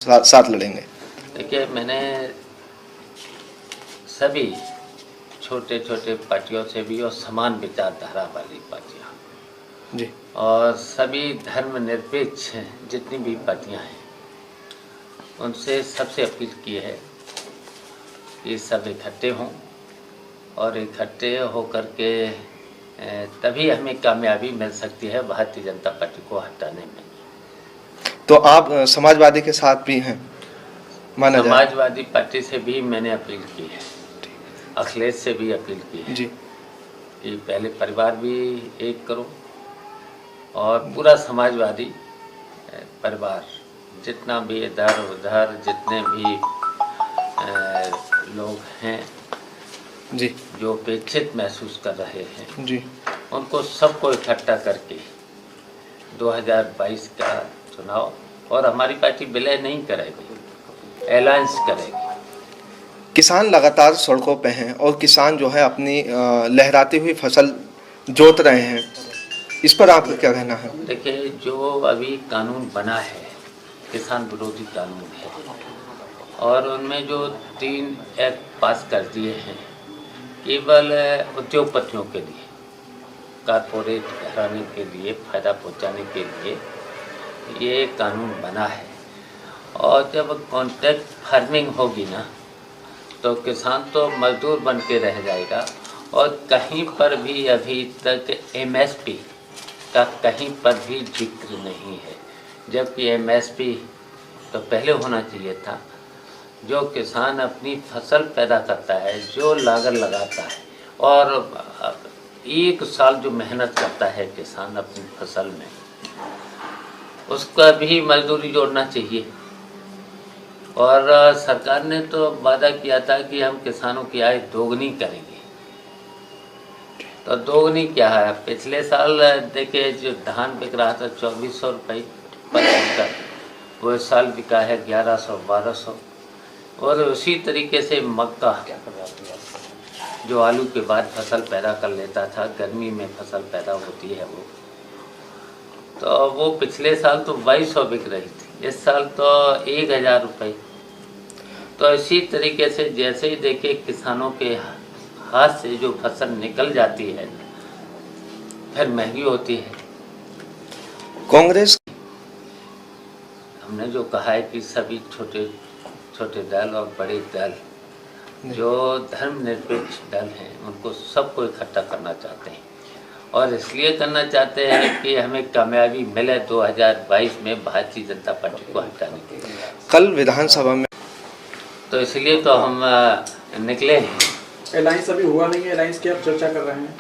साथ लड़ेंगे? देखिए, मैंने सभी छोटे छोटे पार्टियों से भी और समान विचारधारा वाली पार्टियाँ जी और सभी धर्मनिरपेक्ष जितनी भी पार्टियाँ हैं उनसे सबसे अपील की है कि सब इकट्ठे हों और इकट्ठे होकर के तभी हमें कामयाबी मिल सकती है भारतीय जनता पार्टी को हटाने में। तो आप समाजवादी के साथ भी हैं माना जाए? समाजवादी पार्टी से भी मैंने अपील की है, अखिलेश से भी अपील की है जी कि पहले परिवार भी एक करो और पूरा समाजवादी परिवार जितना भी इधर उधर जितने भी लोग हैं जी जो उपेक्षित महसूस कर रहे हैं जी उनको सबको इकट्ठा करके 2022 का चुनाव, और हमारी पार्टी विलय नहीं करेगी, अलायंस करेगी। किसान लगातार सड़कों पे हैं और किसान जो है अपनी लहराती हुई फसल जोत रहे हैं, इस पर आपका क्या कहना है? देखिए, जो अभी कानून बना है किसान विरोधी कानून है और उनमें जो 3 एक्ट पास कर दिए हैं केवल उद्योगपतियों के लिए, कारपोरेट घराने के लिए फ़ायदा पहुंचाने के लिए ये कानून बना है। और जब कॉन्ट्रैक्ट फार्मिंग होगी ना तो किसान तो मजदूर बन के रह जाएगा और कहीं पर भी अभी तक एमएसपी का कहीं पर भी जिक्र नहीं है, जबकि एमएसपी तो पहले होना चाहिए था। जो किसान अपनी फसल पैदा करता है, जो लागत लगाता है और एक साल जो मेहनत करता है किसान अपनी फसल में, उसका भी मजदूरी जोड़ना चाहिए। और सरकार ने तो वादा किया था कि हम किसानों की आय दोगुनी करेंगे, तो दोगुनी क्या है? पिछले साल देखिए जो धान बिक रहा था 2400 रुपये पर क्विंटल, वो इस साल बिका है 1100-1200। और उसी तरीके से मक्का जो आलू के बाद फसल पैदा कर लेता था, गर्मी में फसल पैदा होती है वो, तो वो पिछले साल तो 2200 बिक रही थी, इस साल तो 1000 रुपये। तो इसी तरीके से जैसे ही देखिए किसानों के हाथ से जो फसल निकल जाती है फिर महंगी होती है। कांग्रेस हमने जो कहा है कि सभी छोटे छोटे दल और बड़े दल जो धर्मनिरपेक्ष दल हैं उनको सबको इकट्ठा करना चाहते हैं और इसलिए करना चाहते हैं कि हमें कामयाबी मिले 2022 में भारतीय जनता पार्टी को हटाने के लिए। कल विधानसभा में तो इसलिए तो हम निकले हैं। अलायंस अभी हुआ नहीं है, अलायंस की आप चर्चा कर रहे हैं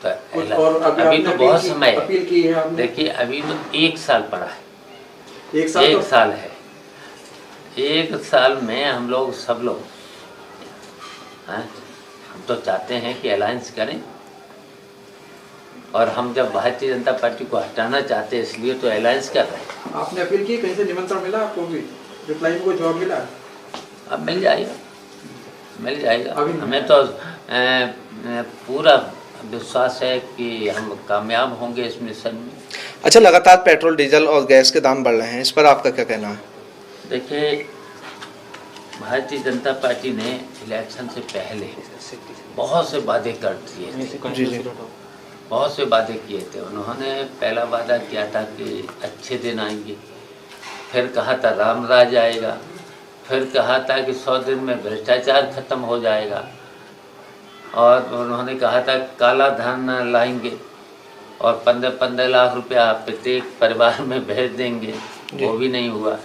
तो और अभी तो बहुत समय अपील की है आपने। देखिए, अभी तो 1 साल पड़ा है, 1 साल 1 साल है। 1 साल में हम लोग सब लोग हम तो चाहते हैं कि अलायंस करें और हम जब भारतीय जनता पार्टी को हटाना चाहते हैं इसलिए तो अलायंस कर रहे हैं। आपने अपील की, कहीं से निमंत्रण मिला आपको? भी रिप्लाई में कोई जवाब मिला? अब मिल जाएगा। हमें तो पूरा विश्वास है कि हम कामयाब होंगे इस मिशन में। अच्छा, लगातार पेट्रोल डीजल और गैस के दाम बढ़ रहे हैं, इस पर आपका क्या कहना है? देखिए, भारतीय जनता पार्टी ने इलेक्शन से पहले बहुत से वादे कर दिए थे, जी जी बहुत से वादे किए थे। उन्होंने पहला वादा किया था कि अच्छे दिन आएंगे, फिर कहा था राम राज आएगा, फिर कहा था कि 100 दिन में भ्रष्टाचार खत्म हो जाएगा, और उन्होंने कहा था काला धन लाएंगे और 15-15 लाख रुपया प्रत्येक परिवार में भेज देंगे, वो भी नहीं हुआ।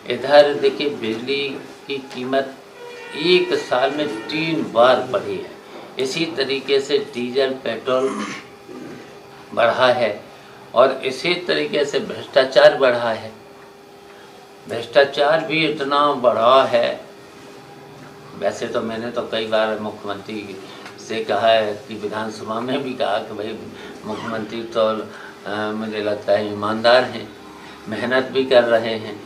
इधर देखिए, बिजली की कीमत 1 साल में 3 बार बढ़ी है। इसी तरीके से डीजल पेट्रोल बढ़ा है और इसी तरीके से भ्रष्टाचार बढ़ा है। भ्रष्टाचार भी इतना बढ़ा है, वैसे तो मैंने तो कई बार मुख्यमंत्री से कहा है कि विधानसभा में भी कहा कि भाई मुख्यमंत्री तो मुझे लगता है ईमानदार हैं, मेहनत भी कर रहे हैं,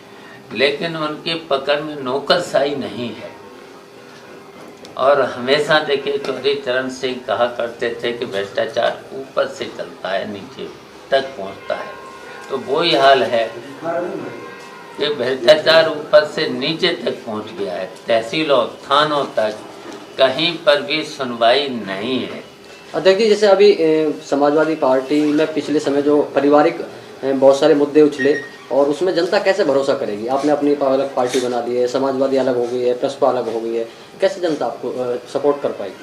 लेकिन उनके पकड़ में नौकरशाही नहीं है। और हमेशा देखिए चौधरी चरण सिंह कहा करते थे कि भ्रष्टाचार ऊपर से चलता है नीचे तक पहुंचता है, तो वही हाल है। ये भ्रष्टाचार ऊपर से नीचे तक पहुंच गया है, तहसीलों थानों तक कहीं पर भी सुनवाई नहीं है। अध्यक्ष जी, जैसे अभी समाजवादी पार्टी में पिछले समय जो पारिवारिक बहुत सारे मुद्दे उछले और उसमें जनता कैसे भरोसा करेगी? आपने अपनी अलग पार्टी बना दी है, समाजवादी अलग हो गई है, प्रसपा अलग हो गई है, कैसे जनता आपको सपोर्ट कर पाएगी?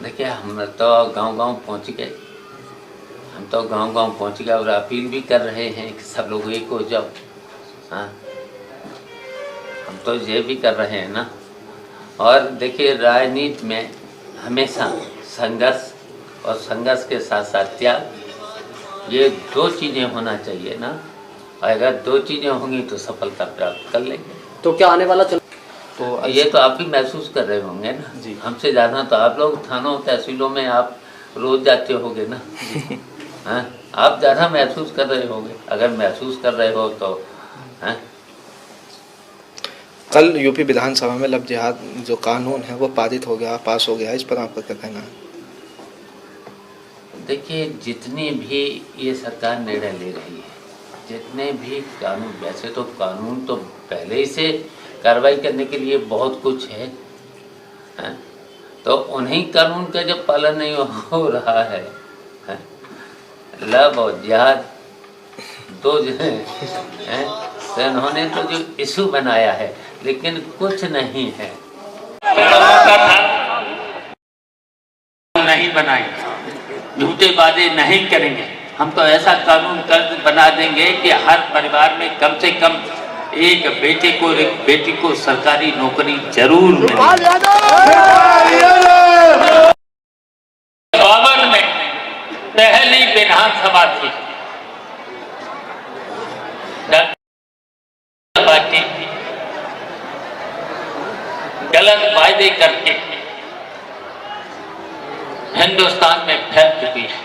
देखिए, हम तो गांव-गांव पहुंच गए, और अपील भी कर रहे हैं कि सब लोग एक हो जाओ। हाँ, हम तो ये भी कर रहे हैं ना। और देखिए, राजनीति में हमेशा संघर्ष और संघर्ष के साथ साथ त्याग, ये दो चीज़ें होना चाहिए ना। अगर दो चीज़ें होंगी तो सफलता प्राप्त कर लेंगे। तो क्या आने वाला तो ये तो आप भी महसूस कर रहे होंगे ना जी। हमसे ज़्यादा तो आप लोग थानों तहसीलों में आप रोज जाते होंगे ना। हाँ, आप ज़्यादा महसूस कर रहे होंगे। अगर महसूस कर रहे हो तो हाँ। कल यूपी विधानसभा में लव जिहाद जो कानून है वो पारित हो गया, पास हो गया, इस पर आपका क्या कहना है? देखिए, जितने भी ये सरकार निर्णय ले रही है, जितने भी कानून, वैसे तो कानून तो पहले ही से कार्रवाई करने के लिए बहुत कुछ है, तो उन्हीं कानून का जब पालन नहीं हो रहा है, लव और जिहाद दो जो है, तो उन्होंने तो जो इशू बनाया है, लेकिन कुछ नहीं है। नहीं बनाएंगे, झूठे वादे नहीं करेंगे। हम तो ऐसा कानून बना देंगे कि हर परिवार में कम से कम एक बेटी को सरकारी नौकरी जरूर मिले। 52 में पहली विधानसभा थी, पार्टी गलत वायदे करके हिंदुस्तान में फैल चुकी है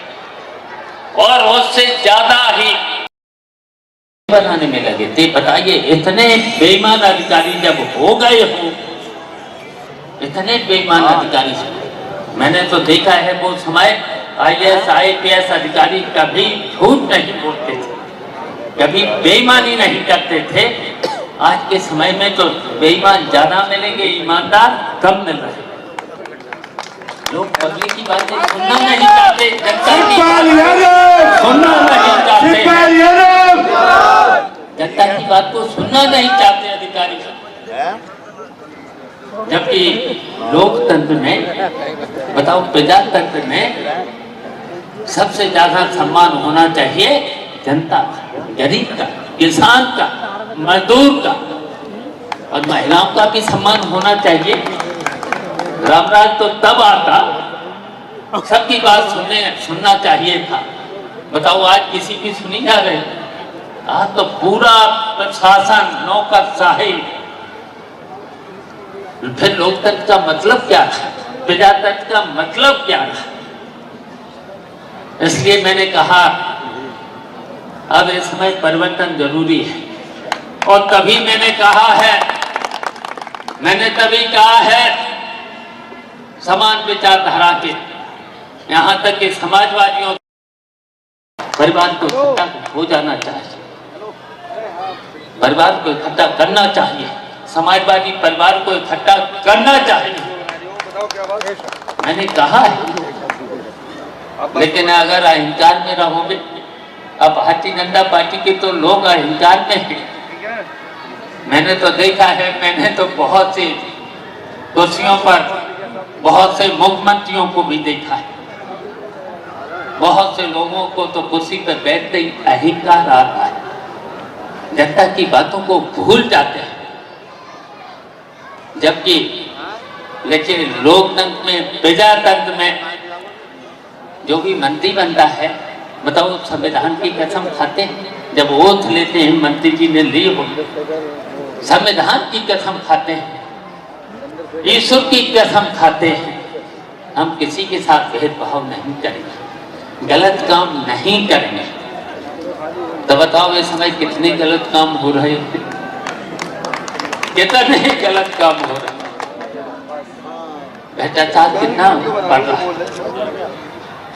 और उससे ज्यादा ही बनाने में लगे थे। बताइए, इतने बेईमान अधिकारी जब हो गए हो, इतने बेईमान अधिकारी से मैंने तो देखा है वो समय IAS IPS अधिकारी कभी झूठ नहीं बोलते थे, कभी बेईमानी नहीं करते थे। आज के समय में तो बेईमान ज्यादा मिलेंगे, ईमानदार कम मिल रहे। लोग पब्लिक की बातें सुनना नहीं चाहते, जनता की सुनना नहीं चाहते, जनता की बात को सुनना नहीं चाहते अधिकारी। जबकि लोकतंत्र में, बताओ, प्रजातंत्र में सबसे ज्यादा सम्मान होना चाहिए जनता का, गरीब का, किसान का, मजदूर का, और महिलाओं का भी सम्मान होना चाहिए। रामराज तो तब आता, सबकी बात सुनना चाहिए था। बताओ, आज किसी की सुनी जा रही? आज तो पूरा प्रशासन नौकरशाही। फिर लोकतंत्र का मतलब क्या था, प्रजातंत्र का मतलब क्या था? इसलिए मैंने कहा अब इस समय परिवर्तन जरूरी है। और तभी मैंने तभी कहा है समान विचारधारा के, यहाँ तक कि समाजवादियों परिवार को इकट्ठा हो जाना चाहिए, परिवार को इकट्ठा करना चाहिए, समाजवादी परिवार को इकट्ठा करना चाहिए, मैंने कहा है। लेकिन अगर अहंकार में रहोगे, अब भारतीय जनता पार्टी के तो लोग अहंकार में हैं। मैंने तो देखा है, मैंने तो बहुत सी कुर्सियों पर बहुत से मुख्यमंत्रियों को भी देखा है, बहुत से लोगों को तो कुर्सी पर बैठते ही अहंकार आ रहा है, जनता की बातों को भूल जाते हैं। जबकि लेकिन लोकतंत्र में, प्रजातंत्र में जो भी मंत्री बनता है, बताओ, संविधान की कसम खाते हैं। जब ओथ लेते हैं, मंत्री जी ने ली हो, संविधान की कसम खाते हैं, ईश्वर की कसम खाते हैं। हम किसी के साथ भेदभाव नहीं करेंगे, गलत काम नहीं करेंगे। तो बताओ, इस समय कितने गलत काम हो रहे हैं, कितने गलत काम हो रहे हैं, भ्रष्टाचार कितना बढ़ रहा है।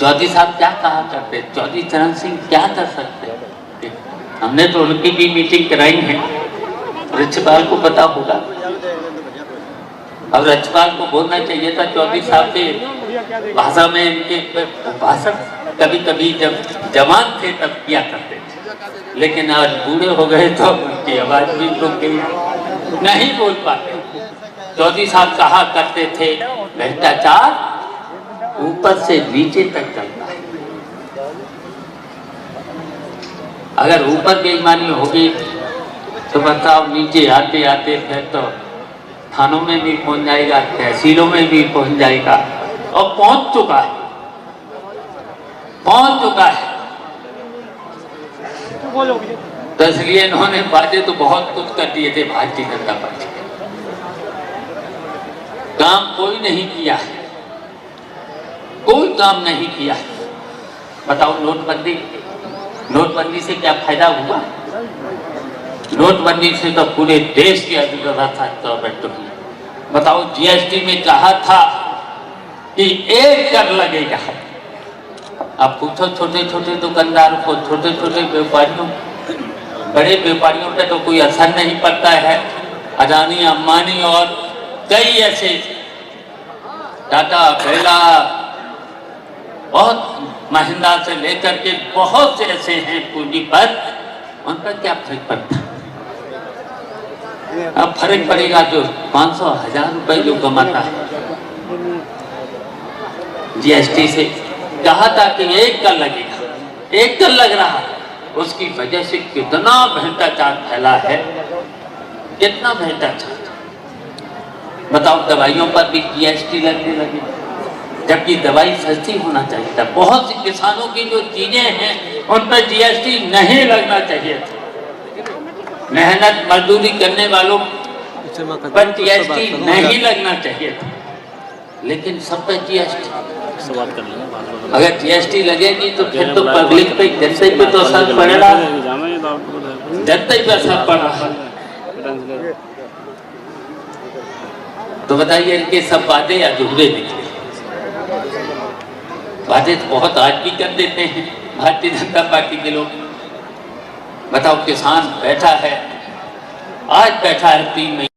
चौधरी साहब क्या कहा करते, चौधरी चरण सिंह क्या कर सकते? हमने तो उनकी भी मीटिंग कराई है। राज्यपाल को पता होगा। अब राज्यपाल को बोलना चाहिए था चौधरी साहब के भाषा में, इनके भाषण कभी कभी जब जवान थे तब किया करते थे, लेकिन आज बूढ़े हो गए तो उनकी आवाज भी रुक गई, नहीं बोल पाते। चौधरी साहब कहा करते थे भ्रष्टाचार ऊपर से नीचे तक चलता है। अगर ऊपर बेईमानी होगी तो बताओ नीचे आते आते फिर तो थानों में भी पहुंच जाएगा, तहसीलों में भी पहुंच जाएगा, और पहुंच चुका है। तो इसलिए इन्होंने वादे तो बहुत कुछ कर दिए थे भारतीय जनता पार्टी के, काम कोई नहीं किया है, कोई काम नहीं किया है। बताओ नोटबंदी से क्या फायदा हुआ? नोटबंदी से तो पूरे देश की अर्थव्यवस्था प्रभावित हुई। बताओ जीएसटी में कहा था कि 1 कर लगेगा। अब पूछो छोटे छोटे दुकानदारों को, छोटे छोटे व्यापारियों, बड़े व्यापारियों पे तो कोई असर नहीं पड़ता है। अदानी, अंबानी और कई ऐसे टाटा, बिरला, बहुत महिंद्रा से लेकर के बहुत से ऐसे हैं पूंजीपति, उन पर क्या फर्क पड़ता? अब फर्क पड़ेगा जो 500,000 रुपए जो कमाता है जीएसटी से। कहा था कि 1 कर लगेगा, 1 कर लग रहा है। उसकी वजह से कितना भ्रष्टाचार फैला है, कितना भ्रष्टाचार। बताओ दवाइयों पर भी जीएसटी लगने लगी, जबकि दवाई सस्ती होना चाहिए था। बहुत सी किसानों की जो चीजें हैं उन पर जीएसटी नहीं लगना चाहिए था। मेहनत मजदूरी करने वालों पर जीएसटी नहीं लगना चाहिए था, लेकिन सब पर जीएसटी। अगर जीएसटी लगेगी तो फिर तो पब्लिक पे, जनता पे तो असर पड़ेगा, जनता पे असर पड़ रहा है। तो बताइए इनके सब वादे अधूरे निकले। वादे तो बहुत आज भी कर देते हैं भारतीय जनता पार्टी के लोग। बताओ किसान बैठा है, आज बैठा है 3 महीने